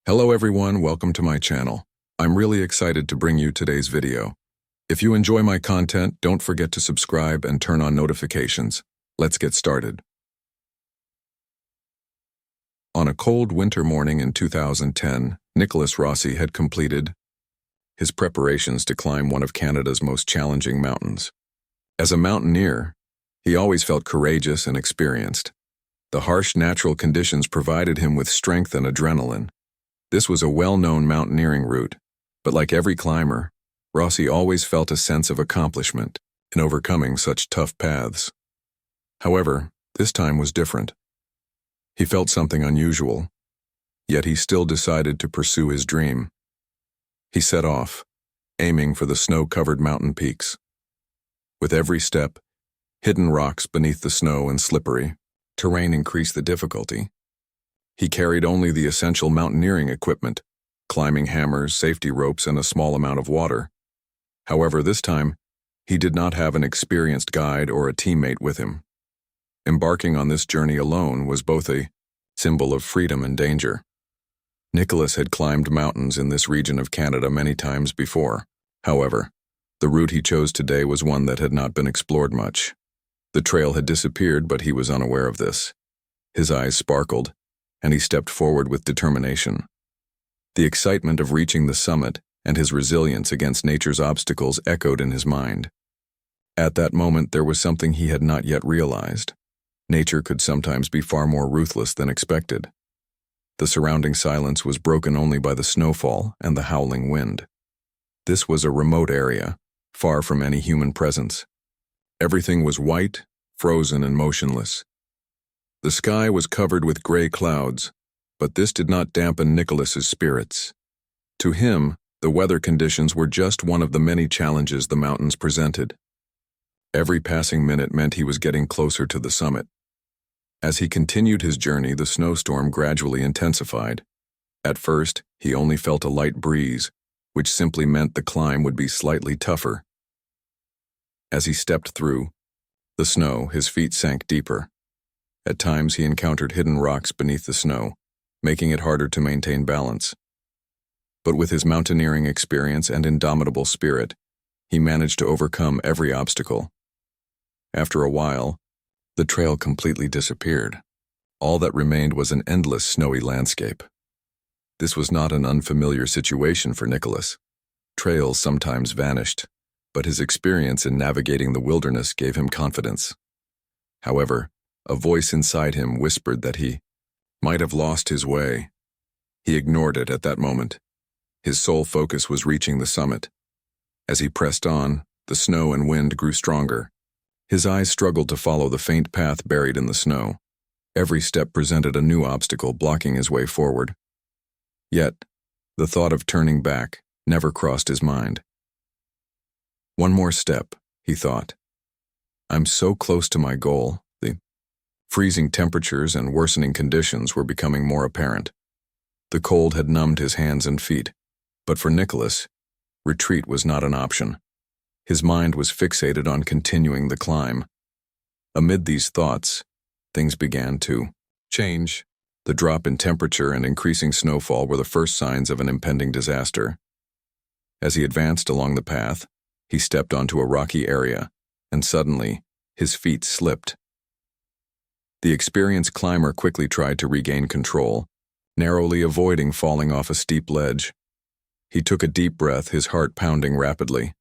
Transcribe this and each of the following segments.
Hello everyone, welcome to my channel. I'm really excited to bring you today's video. If you enjoy my content, don't forget to subscribe and turn on notifications. Let's get started. On a cold winter morning in 2010, Nicholas Rossi had completed his preparations to climb one of Canada's most challenging mountains. As a mountaineer, he always felt courageous and experienced. The harsh natural conditions provided him with strength and adrenaline. This was a well-known mountaineering route, but like every climber, Rossi always felt a sense of accomplishment in overcoming such tough paths. However, this time was different. He felt something unusual, yet he still decided to pursue his dream. He set off, aiming for the snow-covered mountain peaks. With every step, hidden rocks beneath the snow and slippery terrain increased the difficulty. He carried only the essential mountaineering equipment, climbing hammers, safety ropes, and a small amount of water. However, this time, he did not have an experienced guide or a teammate with him. Embarking on this journey alone was both a symbol of freedom and danger. Nicholas had climbed mountains in this region of Canada many times before. However, the route he chose today was one that had not been explored much. The trail had disappeared, but he was unaware of this. His eyes sparkled, and he stepped forward with determination. The excitement of reaching the summit and his resilience against nature's obstacles echoed in his mind. At that moment, there was something he had not yet realized. Nature could sometimes be far more ruthless than expected. The surrounding silence was broken only by the snowfall and the howling wind. This was a remote area, far from any human presence. Everything was white, frozen, and motionless. The sky was covered with gray clouds, but this did not dampen Nicholas's spirits. To him, the weather conditions were just one of the many challenges the mountains presented. Every passing minute meant he was getting closer to the summit. As he continued his journey, the snowstorm gradually intensified. At first, he only felt a light breeze, which simply meant the climb would be slightly tougher. As he stepped through the snow, his feet sank deeper. At times, he encountered hidden rocks beneath the snow, making it harder to maintain balance. But with his mountaineering experience and indomitable spirit, he managed to overcome every obstacle. After a while, the trail completely disappeared. All that remained was an endless snowy landscape. This was not an unfamiliar situation for Nicholas. Trails sometimes vanished, but his experience in navigating the wilderness gave him confidence. However, a voice inside him whispered that he might have lost his way. He ignored it at that moment. His sole focus was reaching the summit. As he pressed on, the snow and wind grew stronger. His eyes struggled to follow the faint path buried in the snow. Every step presented a new obstacle, blocking his way forward. Yet, the thought of turning back never crossed his mind. One more step, he thought. I'm so close to my goal. The freezing temperatures and worsening conditions were becoming more apparent. The cold had numbed his hands and feet, but for Nicholas, retreat was not an option. His mind was fixated on continuing the climb. Amid these thoughts, things began to change. The drop in temperature and increasing snowfall were the first signs of an impending disaster. As he advanced along the path, he stepped onto a rocky area, and suddenly, his feet slipped. The experienced climber quickly tried to regain control, narrowly avoiding falling off a steep ledge. He took a deep breath, his heart pounding rapidly.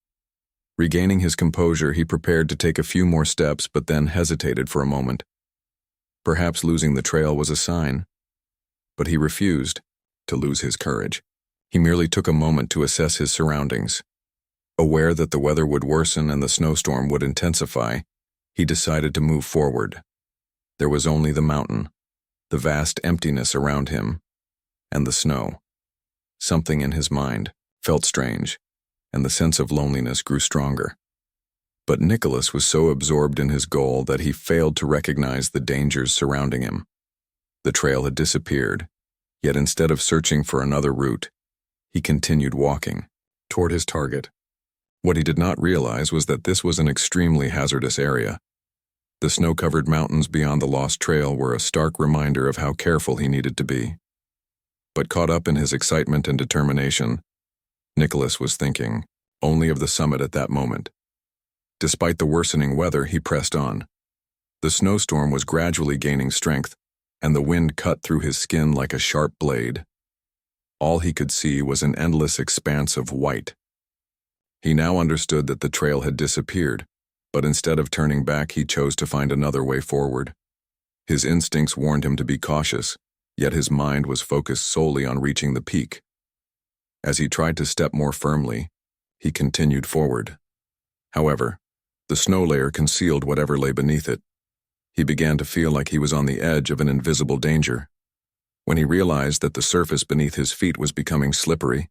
Regaining his composure, he prepared to take a few more steps, but then hesitated for a moment. Perhaps losing the trail was a sign. But he refused to lose his courage. He merely took a moment to assess his surroundings. Aware that the weather would worsen and the snowstorm would intensify, he decided to move forward. There was only the mountain, the vast emptiness around him, and the snow. Something in his mind felt strange, and the sense of loneliness grew stronger. But Nicholas was so absorbed in his goal that he failed to recognize the dangers surrounding him. The trail had disappeared, yet instead of searching for another route, he continued walking toward his target. What he did not realize was that this was an extremely hazardous area. The snow-covered mountains beyond the lost trail were a stark reminder of how careful he needed to be. But caught up in his excitement and determination, Nicholas was thinking only of the summit at that moment. Despite the worsening weather, he pressed on. The snowstorm was gradually gaining strength, and the wind cut through his skin like a sharp blade. All he could see was an endless expanse of white. He now understood that the trail had disappeared, but instead of turning back, he chose to find another way forward. His instincts warned him to be cautious, yet his mind was focused solely on reaching the peak. As he tried to step more firmly, he continued forward. However, the snow layer concealed whatever lay beneath it. He began to feel like he was on the edge of an invisible danger. When he realized that the surface beneath his feet was becoming slippery,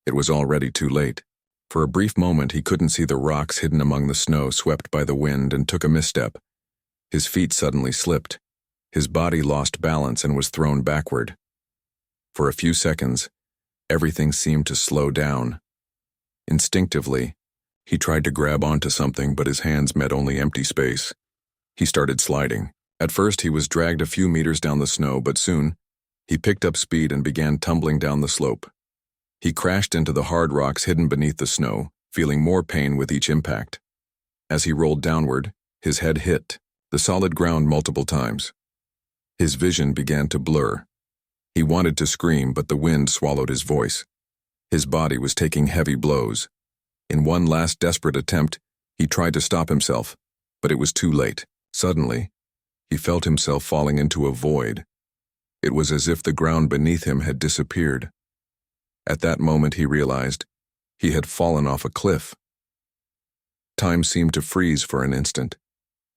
it was already too late. For a brief moment, he couldn't see the rocks hidden among the snow swept by the wind and took a misstep. His feet suddenly slipped. His body lost balance and was thrown backward. For a few seconds, everything seemed to slow down. Instinctively, he tried to grab onto something, but his hands met only empty space. He started sliding. At first, he was dragged a few meters down the snow, but soon, he picked up speed and began tumbling down the slope. He crashed into the hard rocks hidden beneath the snow, feeling more pain with each impact. As he rolled downward, his head hit the solid ground multiple times. His vision began to blur. He wanted to scream, but the wind swallowed his voice. His body was taking heavy blows. In one last desperate attempt, he tried to stop himself, but it was too late. Suddenly, he felt himself falling into a void. It was as if the ground beneath him had disappeared. At that moment, he realized he had fallen off a cliff. Time seemed to freeze for an instant.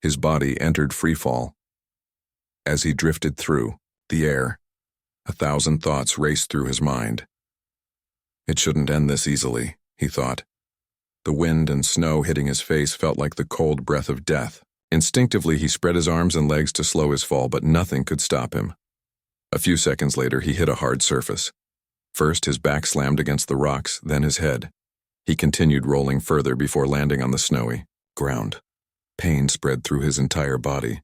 His body entered freefall. As he drifted through the air, 1,000 thoughts raced through his mind. It shouldn't end this easily, he thought. The wind and snow hitting his face felt like the cold breath of death. Instinctively, he spread his arms and legs to slow his fall, but nothing could stop him. A few seconds later, he hit a hard surface. First, his back slammed against the rocks, then his head. He continued rolling further before landing on the snowy ground. Pain spread through his entire body.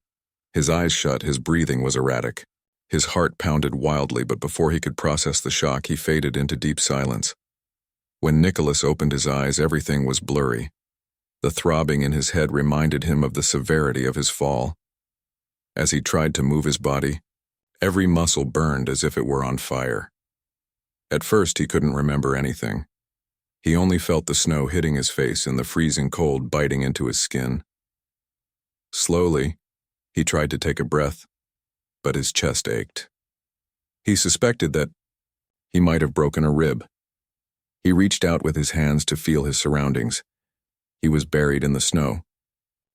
His eyes shut, his breathing was erratic. His heart pounded wildly, but before he could process the shock, he faded into deep silence. When Nicholas opened his eyes, everything was blurry. The throbbing in his head reminded him of the severity of his fall. As he tried to move his body, every muscle burned as if it were on fire. At first, he couldn't remember anything. He only felt the snow hitting his face and the freezing cold biting into his skin. Slowly, he tried to take a breath, but his chest ached. He suspected that he might have broken a rib. He reached out with his hands to feel his surroundings. He was buried in the snow.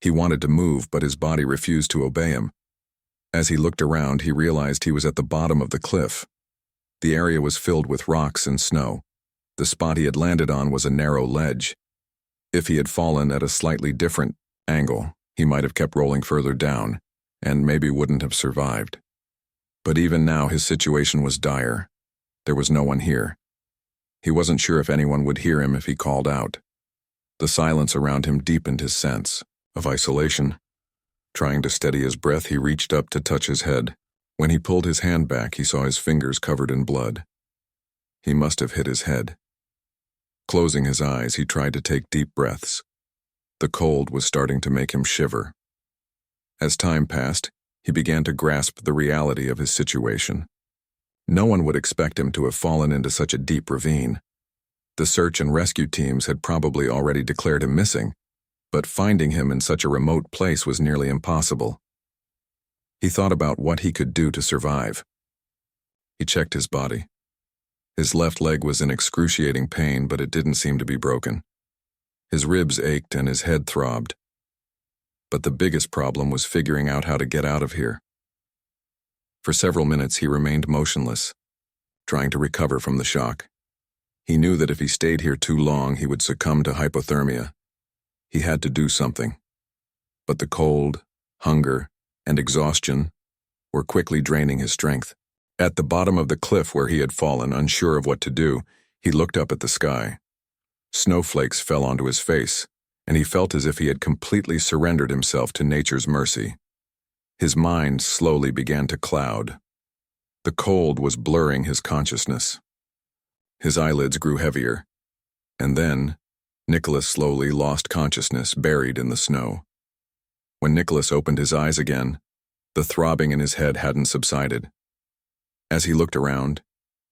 He wanted to move, but his body refused to obey him. As he looked around, he realized he was at the bottom of the cliff. The area was filled with rocks and snow. The spot he had landed on was a narrow ledge. If he had fallen at a slightly different angle, he might have kept rolling further down, and maybe wouldn't have survived. But even now, his situation was dire. There was no one here. He wasn't sure if anyone would hear him if he called out. The silence around him deepened his sense of isolation. Trying to steady his breath, he reached up to touch his head. When he pulled his hand back, he saw his fingers covered in blood. He must have hit his head. Closing his eyes, he tried to take deep breaths. The cold was starting to make him shiver. As time passed, he began to grasp the reality of his situation. No one would expect him to have fallen into such a deep ravine. The search and rescue teams had probably already declared him missing, but finding him in such a remote place was nearly impossible. He thought about what he could do to survive. He checked his body. His left leg was in excruciating pain, but it didn't seem to be broken. His ribs ached and his head throbbed. But the biggest problem was figuring out how to get out of here. For several minutes he remained motionless, trying to recover from the shock. He knew that if he stayed here too long, he would succumb to hypothermia. He had to do something. But the cold, hunger, and exhaustion were quickly draining his strength. At the bottom of the cliff where he had fallen, unsure of what to do, he looked up at the sky. Snowflakes fell onto his face, and he felt as if he had completely surrendered himself to nature's mercy. His mind slowly began to cloud. The cold was blurring his consciousness. His eyelids grew heavier, and then Nicholas slowly lost consciousness, buried in the snow. When Nicholas opened his eyes again, the throbbing in his head hadn't subsided. As he looked around,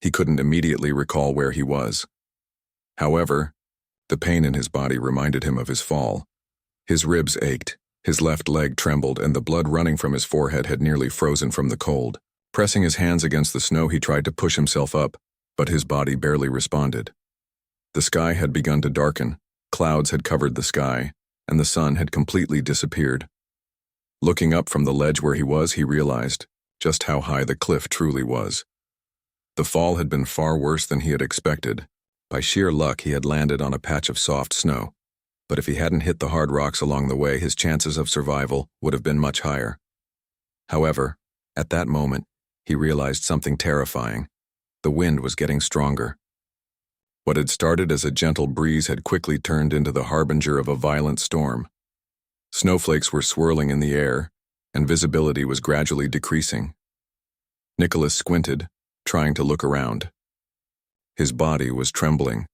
he couldn't immediately recall where he was. However, the pain in his body reminded him of his fall. His ribs ached, his left leg trembled, and the blood running from his forehead had nearly frozen from the cold. Pressing his hands against the snow, he tried to push himself up, but his body barely responded. The sky had begun to darken, clouds had covered the sky, and the sun had completely disappeared. Looking up from the ledge where he was, he realized just how high the cliff truly was. The fall had been far worse than he had expected. By sheer luck, he had landed on a patch of soft snow, but if he hadn't hit the hard rocks along the way, his chances of survival would have been much higher. However, at that moment, he realized something terrifying. The wind was getting stronger. What had started as a gentle breeze had quickly turned into the harbinger of a violent storm. Snowflakes were swirling in the air, and visibility was gradually decreasing. Nicholas squinted, trying to look around. His body was trembling.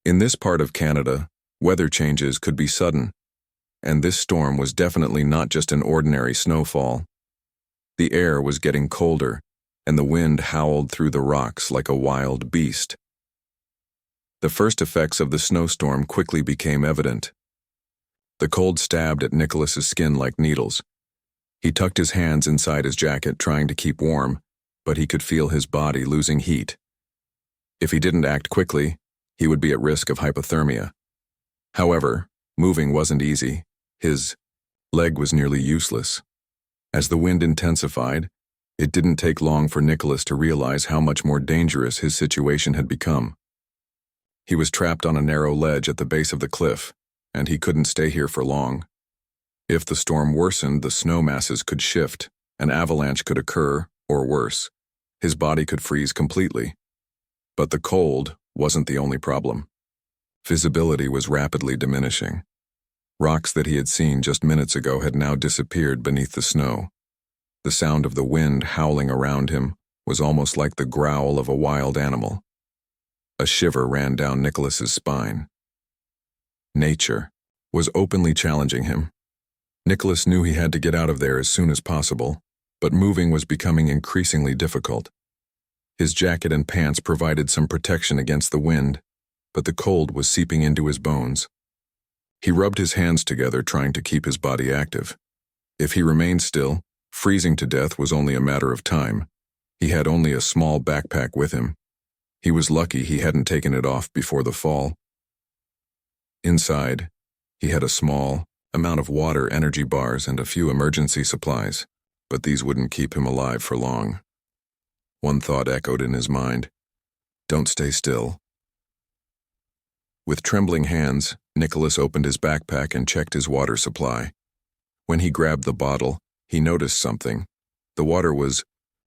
In this part of Canada, weather changes could be sudden, and this storm was definitely not just an ordinary snowfall. The air was getting colder, and the wind howled through the rocks like a wild beast. The first effects of the snowstorm quickly became evident. The cold stabbed at Nicholas's skin like needles. He tucked his hands inside his jacket, trying to keep warm, but he could feel his body losing heat. If he didn't act quickly, he would be at risk of hypothermia. However, moving wasn't easy. His leg was nearly useless. As the wind intensified, it didn't take long for Nicholas to realize how much more dangerous his situation had become. He was trapped on a narrow ledge at the base of the cliff, and he couldn't stay here for long. If the storm worsened, the snow masses could shift, an avalanche could occur, or worse, his body could freeze completely. But the cold wasn't the only problem. Visibility was rapidly diminishing. Rocks that he had seen just minutes ago had now disappeared beneath the snow. The sound of the wind howling around him was almost like the growl of a wild animal. A shiver ran down Nicholas's spine. Nature was openly challenging him. Nicholas knew he had to get out of there as soon as possible, but moving was becoming increasingly difficult. His jacket and pants provided some protection against the wind, but the cold was seeping into his bones. He rubbed his hands together, trying to keep his body active. If he remained still, freezing to death was only a matter of time. He had only a small backpack with him. He was lucky he hadn't taken it off before the fall. Inside, he had a small amount of water, energy bars, and a few emergency supplies, but these wouldn't keep him alive for long. One thought echoed in his mind: don't stay still. With trembling hands, Nicholas opened his backpack and checked his water supply. When he grabbed the bottle, he noticed something. The water was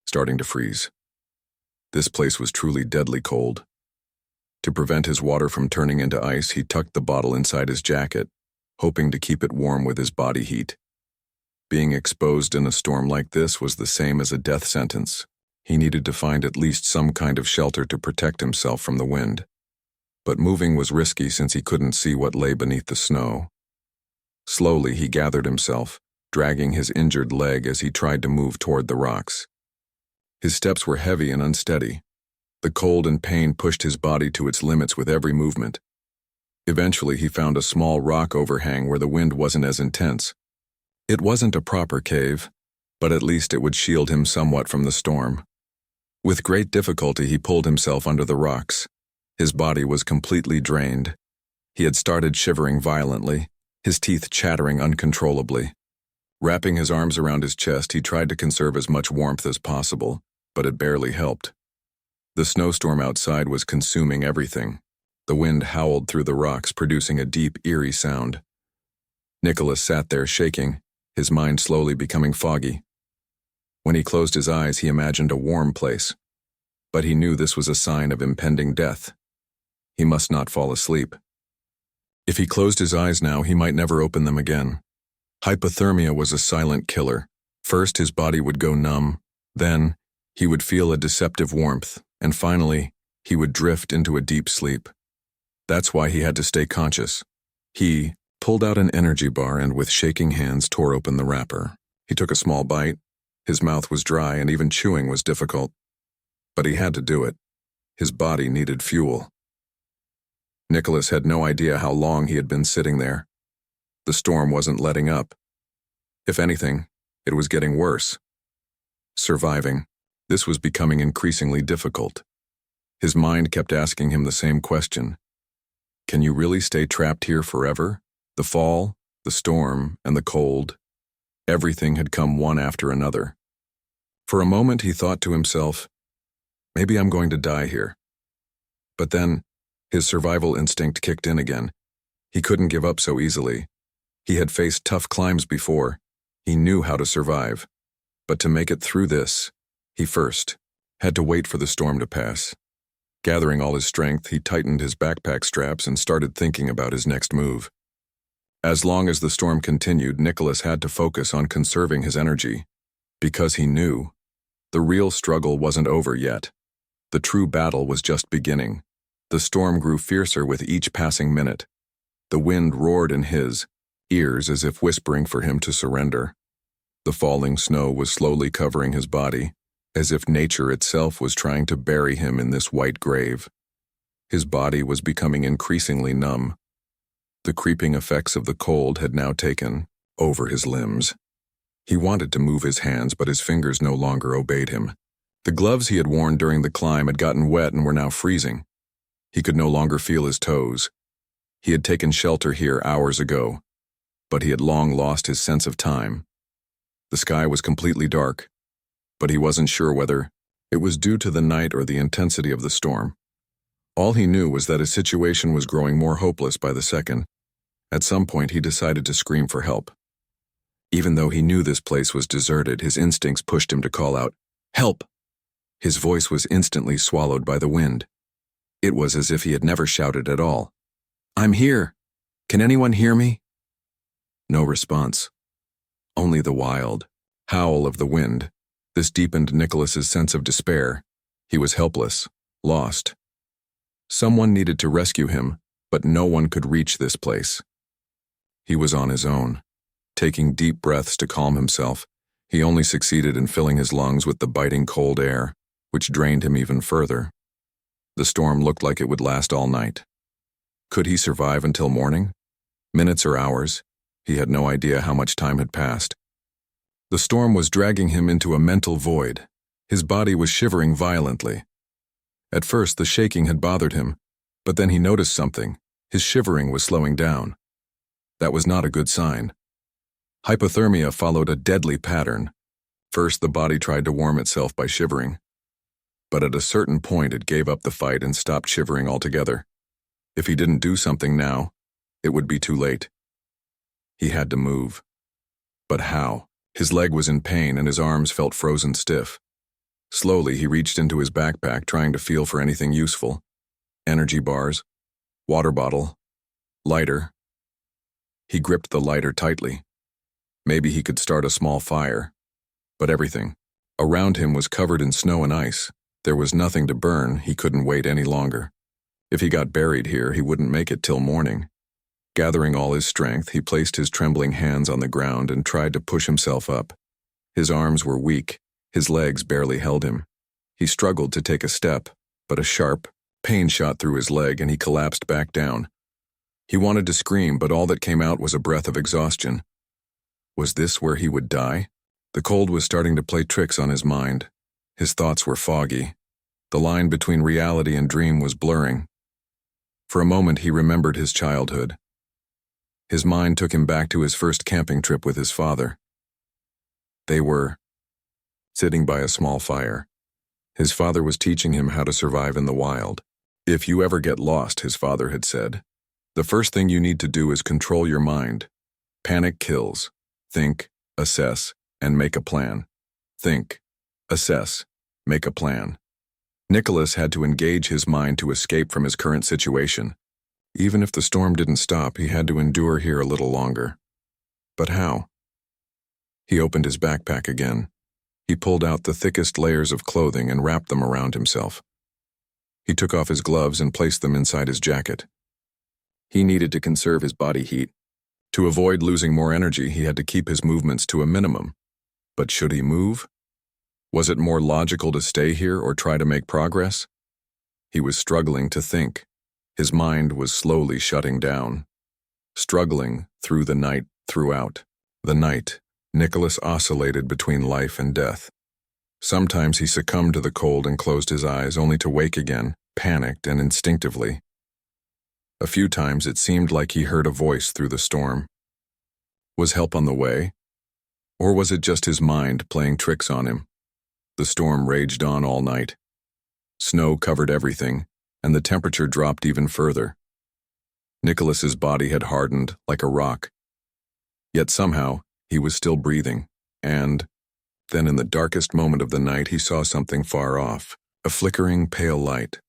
starting to freeze. This place was truly deadly cold. To prevent his water from turning into ice, he tucked the bottle inside his jacket, hoping to keep it warm with his body heat. Being exposed in a storm like this was the same as a death sentence. He needed to find at least some kind of shelter to protect himself from the wind. But moving was risky since he couldn't see what lay beneath the snow. Slowly, he gathered himself, dragging his injured leg as he tried to move toward the rocks. His steps were heavy and unsteady. The cold and pain pushed his body to its limits with every movement. Eventually, he found a small rock overhang where the wind wasn't as intense. It wasn't a proper cave, but at least it would shield him somewhat from the storm. With great difficulty, he pulled himself under the rocks. His body was completely drained. He had started shivering violently, his teeth chattering uncontrollably. Wrapping his arms around his chest, he tried to conserve as much warmth as possible, but it barely helped. The snowstorm outside was consuming everything. The wind howled through the rocks, producing a deep, eerie sound. Nicholas sat there shaking, his mind slowly becoming foggy. When he closed his eyes, he imagined a warm place, but he knew this was a sign of impending death. He must not fall asleep. If he closed his eyes now, he might never open them again. Hypothermia was a silent killer. First, his body would go numb. Then, He would feel a deceptive warmth, and finally, he would drift into a deep sleep. That's why he had to stay conscious. He pulled out an energy bar and with shaking hands tore open the wrapper. He took a small bite. His mouth was dry and even chewing was difficult. But he had to do it. His body needed fuel. Nicholas had no idea how long he had been sitting there. The storm wasn't letting up. If anything, it was getting worse. Surviving. This was becoming increasingly difficult. His mind kept asking him the same question. Can you really stay trapped here forever? The fall, the storm, and the cold. Everything had come one after another. For a moment he thought to himself, maybe I'm going to die here. But then, his survival instinct kicked in again. He couldn't give up so easily. He had faced tough climbs before. He knew how to survive. But to make it through this, he first had to wait for the storm to pass. Gathering all his strength, he tightened his backpack straps and started thinking about his next move. As long as the storm continued, Nicholas had to focus on conserving his energy, because he knew the real struggle wasn't over yet. The true battle was just beginning. The storm grew fiercer with each passing minute. The wind roared in his ears as if whispering for him to surrender. The falling snow was slowly covering his body, as if nature itself was trying to bury him in this white grave. His body was becoming increasingly numb. The creeping effects of the cold had now taken over his limbs. He wanted to move his hands, but his fingers no longer obeyed him. The gloves he had worn during the climb had gotten wet and were now freezing. He could no longer feel his toes. He had taken shelter here hours ago, but he had long lost his sense of time. The sky was completely dark, but he wasn't sure whether it was due to the night or the intensity of the storm. All he knew was that his situation was growing more hopeless by the second. At some point, he decided to scream for help. Even though he knew this place was deserted, his instincts pushed him to call out, "Help!" His voice was instantly swallowed by the wind. It was as if he had never shouted at all. "I'm here. Can anyone hear me?" No response. Only the wild howl of the wind. This deepened Nicholas's sense of despair. He was helpless, lost. Someone needed to rescue him, but no one could reach this place. He was on his own. Taking deep breaths to calm himself, he only succeeded in filling his lungs with the biting cold air, which drained him even further. The storm looked like it would last all night. Could he survive until morning? Minutes or hours? He had no idea how much time had passed. The storm was dragging him into a mental void. His body was shivering violently. At first, the shaking had bothered him, but then he noticed something. His shivering was slowing down. That was not a good sign. Hypothermia followed a deadly pattern. First, the body tried to warm itself by shivering. But at a certain point, it gave up the fight and stopped shivering altogether. If he didn't do something now, it would be too late. He had to move. But how? His leg was in pain and his arms felt frozen stiff. Slowly, he reached into his backpack, trying to feel for anything useful. Energy bars, water bottle, lighter. He gripped the lighter tightly. Maybe he could start a small fire. But everything around him was covered in snow and ice. There was nothing to burn. He couldn't wait any longer. If he got buried here, he wouldn't make it till morning. Gathering all his strength, he placed his trembling hands on the ground and tried to push himself up. His arms were weak. His legs barely held him. He struggled to take a step, but a sharp pain shot through his leg and he collapsed back down. He wanted to scream, but all that came out was a breath of exhaustion. Was this where he would die? The cold was starting to play tricks on his mind. His thoughts were foggy. The line between reality and dream was blurring. For a moment, he remembered his childhood. His mind took him back to his first camping trip with his father. They were sitting by a small fire. His father was teaching him how to survive in the wild. If you ever get lost, his father had said, the first thing you need to do is control your mind. Panic kills. Think, assess, and make a plan. Think, assess, make a plan. Nicholas had to engage his mind to escape from his current situation. Even if the storm didn't stop, he had to endure here a little longer. But how? He opened his backpack again. He pulled out the thickest layers of clothing and wrapped them around himself. He took off his gloves and placed them inside his jacket. He needed to conserve his body heat. To avoid losing more energy, he had to keep his movements to a minimum. But should he move? Was it more logical to stay here or try to make progress? He was struggling to think. His mind was slowly shutting down. Struggling through the night throughout. The night, Nicholas oscillated between life and death. Sometimes he succumbed to the cold and closed his eyes, only to wake again, panicked and instinctively. A few times it seemed like he heard a voice through the storm. Was help on the way? Or was it just his mind playing tricks on him? The storm raged on all night. Snow covered everything, and the temperature dropped even further. Nicholas's body had hardened like a rock. Yet somehow, he was still breathing, and then in the darkest moment of the night he saw something far off, a flickering pale light.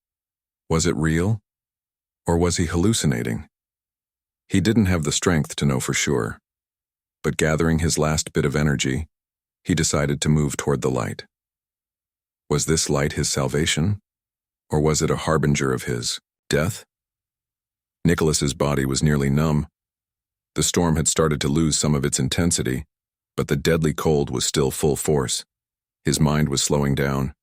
Was it real? Or was he hallucinating? He didn't have the strength to know for sure, but gathering his last bit of energy, he decided to move toward the light. Was this light his salvation? Or was it a harbinger of his death? Nicholas's body was nearly numb. The storm had started to lose some of its intensity, but the deadly cold was still full force. His mind was slowing down.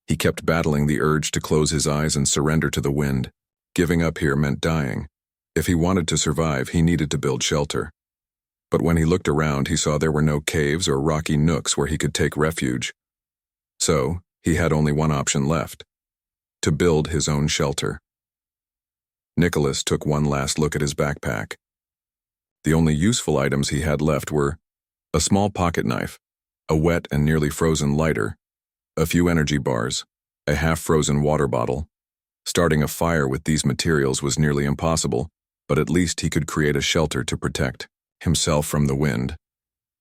He kept battling the urge to close his eyes and surrender to the wind. Giving up here meant dying. If he wanted to survive, he needed to build shelter. But when he looked around, he saw there were no caves or rocky nooks where he could take refuge. So, he had only one option left: to build his own shelter. Nicholas took one last look at his backpack. The only useful items he had left were a small pocket knife, a wet and nearly frozen lighter, a few energy bars, a half-frozen water bottle. Starting a fire with these materials was nearly impossible, but at least he could create a shelter to protect himself from the wind.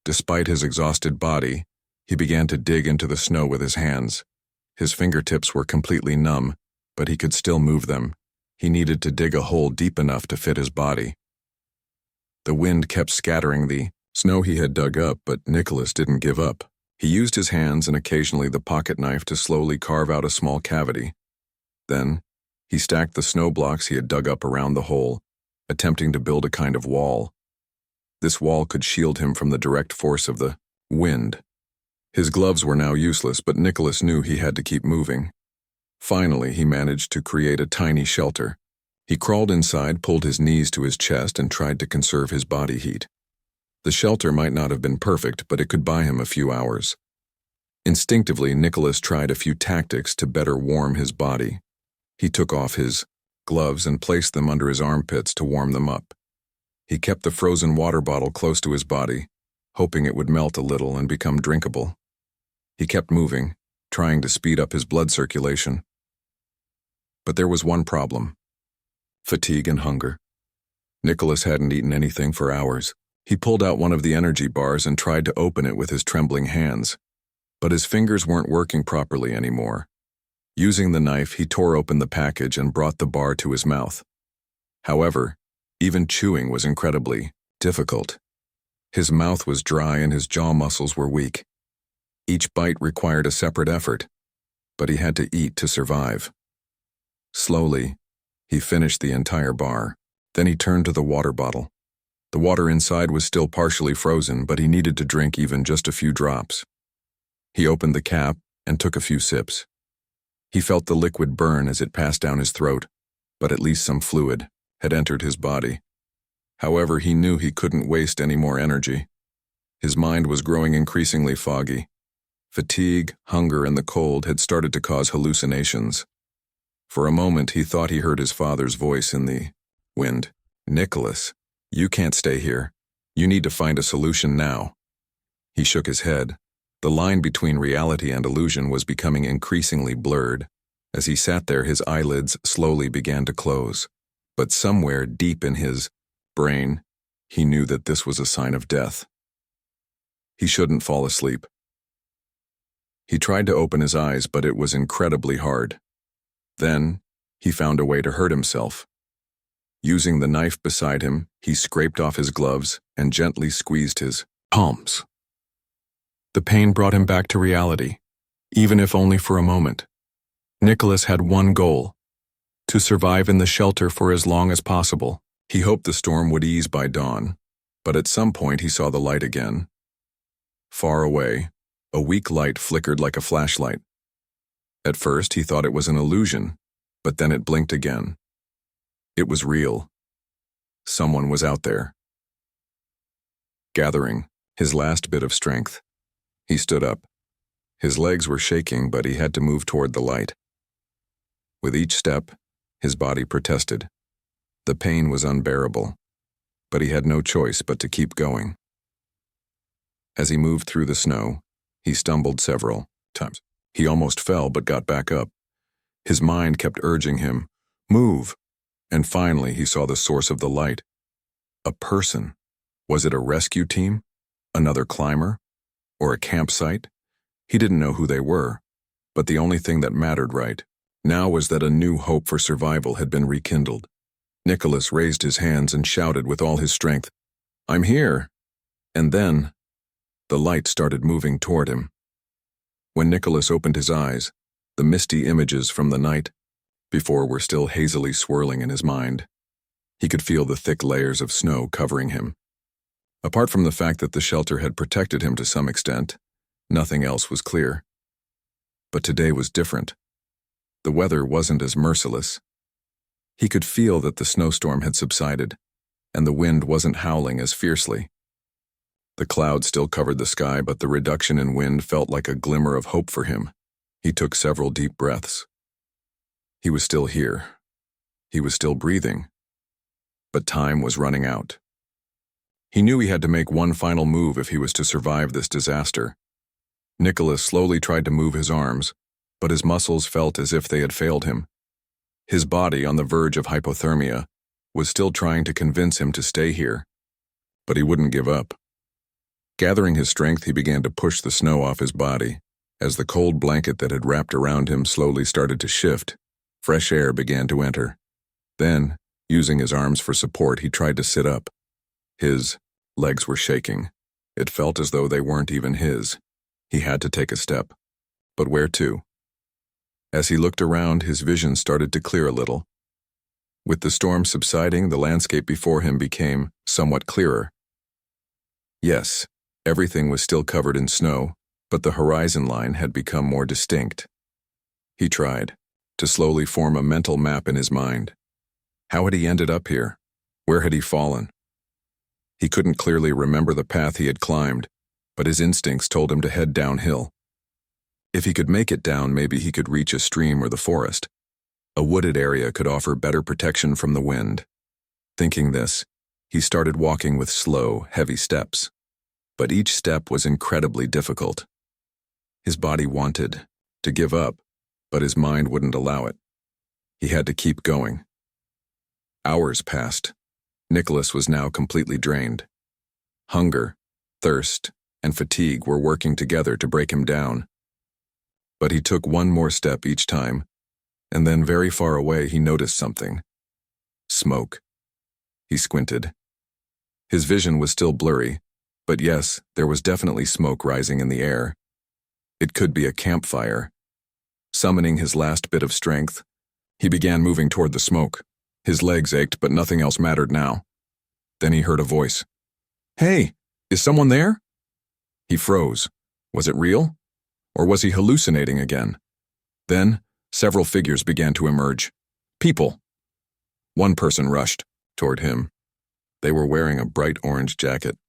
Despite his exhausted body, he began to dig into the snow with his hands. His fingertips were completely numb, but he could still move them. He needed to dig a hole deep enough to fit his body. The wind kept scattering the snow he had dug up, but Nicholas didn't give up. He used his hands and occasionally the pocket knife to slowly carve out a small cavity. Then, he stacked the snow blocks he had dug up around the hole, attempting to build a kind of wall. This wall could shield him from the direct force of the wind. His gloves were now useless, but Nicholas knew he had to keep moving. Finally, he managed to create a tiny shelter. He crawled inside, pulled his knees to his chest, and tried to conserve his body heat. The shelter might not have been perfect, but it could buy him a few hours. Instinctively, Nicholas tried a few tactics to better warm his body. He took off his gloves and placed them under his armpits to warm them up. He kept the frozen water bottle close to his body, hoping it would melt a little and become drinkable. He kept moving, trying to speed up his blood circulation. But there was one problem: fatigue and hunger. Nicholas hadn't eaten anything for hours. He pulled out one of the energy bars and tried to open it with his trembling hands, but his fingers weren't working properly anymore. Using the knife, he tore open the package and brought the bar to his mouth. However, even chewing was incredibly difficult. His mouth was dry and his jaw muscles were weak. Each bite required a separate effort, but he had to eat to survive. Slowly, he finished the entire bar. Then he turned to the water bottle. The water inside was still partially frozen, but he needed to drink even just a few drops. He opened the cap and took a few sips. He felt the liquid burn as it passed down his throat, but at least some fluid had entered his body. However, he knew he couldn't waste any more energy. His mind was growing increasingly foggy. Fatigue, hunger, and the cold had started to cause hallucinations. For a moment, he thought he heard his father's voice in the wind. "Nicholas, you can't stay here. You need to find a solution now." He shook his head. The line between reality and illusion was becoming increasingly blurred. As he sat there, his eyelids slowly began to close. But somewhere deep in his brain, he knew that this was a sign of death. He shouldn't fall asleep. He tried to open his eyes, but it was incredibly hard. Then, he found a way to hurt himself. Using the knife beside him, he scraped off his gloves and gently squeezed his palms. The pain brought him back to reality, even if only for a moment. Nicholas had one goal: to survive in the shelter for as long as possible. He hoped the storm would ease by dawn, but at some point he saw the light again. Far away, a weak light flickered like a flashlight. At first he thought it was an illusion, but then it blinked again. It was real. Someone was out there. Gathering his last bit of strength, he stood up. His legs were shaking, but he had to move toward the light. With each step, his body protested. The pain was unbearable, but he had no choice but to keep going. As he moved through the snow, he stumbled several times. He almost fell but got back up. His mind kept urging him, "Move!" And finally he saw the source of the light. A person. Was it a rescue team? Another climber? Or a campsite? He didn't know who they were, but the only thing that mattered right now was that a new hope for survival had been rekindled. Nicholas raised his hands and shouted with all his strength, "I'm here!" And then, the light started moving toward him. When Nicholas opened his eyes, the misty images from the night before were still hazily swirling in his mind. He could feel the thick layers of snow covering him. Apart from the fact that the shelter had protected him to some extent, nothing else was clear. But today was different. The weather wasn't as merciless. He could feel that the snowstorm had subsided, and the wind wasn't howling as fiercely. The clouds still covered the sky, but the reduction in wind felt like a glimmer of hope for him. He took several deep breaths. He was still here. He was still breathing. But time was running out. He knew he had to make one final move if he was to survive this disaster. Nicholas slowly tried to move his arms, but his muscles felt as if they had failed him. His body, on the verge of hypothermia, was still trying to convince him to stay here. But he wouldn't give up. Gathering his strength, he began to push the snow off his body. As the cold blanket that had wrapped around him slowly started to shift, fresh air began to enter. Then, using his arms for support, he tried to sit up. His legs were shaking. It felt as though they weren't even his. He had to take a step. But where to? As he looked around, his vision started to clear a little. With the storm subsiding, the landscape before him became somewhat clearer. Yes, everything was still covered in snow, but the horizon line had become more distinct. He tried to slowly form a mental map in his mind. How had he ended up here? Where had he fallen? He couldn't clearly remember the path he had climbed, but his instincts told him to head downhill. If he could make it down, maybe he could reach a stream or the forest. A wooded area could offer better protection from the wind. Thinking this, he started walking with slow, heavy steps. But each step was incredibly difficult. His body wanted to give up, but his mind wouldn't allow it. He had to keep going. Hours passed. Nicholas was now completely drained. Hunger, thirst, and fatigue were working together to break him down. But he took one more step each time, and then very far away he noticed something. Smoke. He squinted. His vision was still blurry, but yes, there was definitely smoke rising in the air. It could be a campfire. Summoning his last bit of strength, he began moving toward the smoke. His legs ached, but nothing else mattered now. Then he heard a voice. "Hey, is someone there?" He froze. Was it real? Or was he hallucinating again? Then, several figures began to emerge. People. One person rushed toward him. They were wearing a bright orange jacket.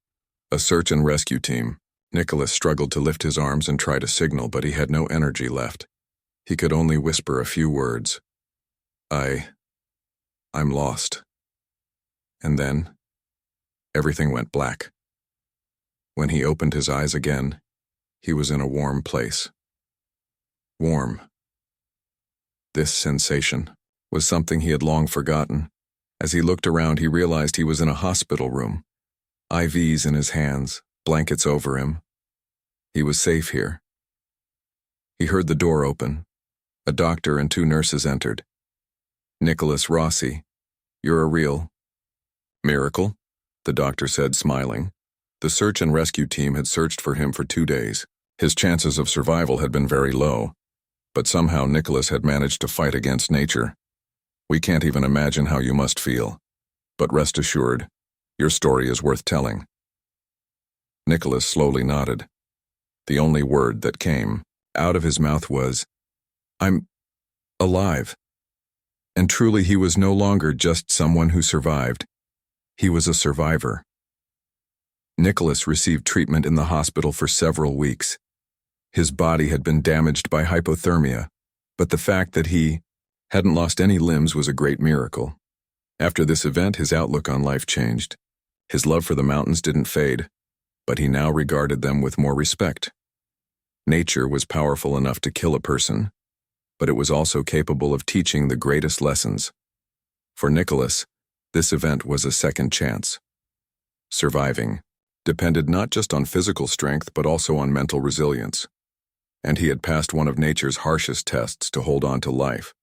A search and rescue team. Nicholas struggled to lift his arms and try to signal, but he had no energy left. He could only whisper a few words. I'm lost. And then, everything went black. When he opened his eyes again, he was in a warm place. Warm. This sensation was something he had long forgotten. As he looked around, he realized he was in a hospital room. IVs in his hands, blankets over him. He was safe here. He heard the door open. A doctor and two nurses entered. "Nicholas Rossi, you're a real miracle," the doctor said, smiling. The search and rescue team had searched for him for 2 days. His chances of survival had been very low, but somehow Nicholas had managed to fight against nature. We can't even imagine how you must feel, but rest assured, your story is worth telling. Nicholas slowly nodded. The only word that came out of his mouth was, "I'm alive." And truly he was no longer just someone who survived. He was a survivor. Nicholas received treatment in the hospital for several weeks. His body had been damaged by hypothermia, but the fact that he hadn't lost any limbs was a great miracle. After this event, his outlook on life changed. His love for the mountains didn't fade, but he now regarded them with more respect. Nature was powerful enough to kill a person, but it was also capable of teaching the greatest lessons. For Nicholas, this event was a second chance. Surviving depended not just on physical strength but also on mental resilience, and he had passed one of nature's harshest tests to hold on to life.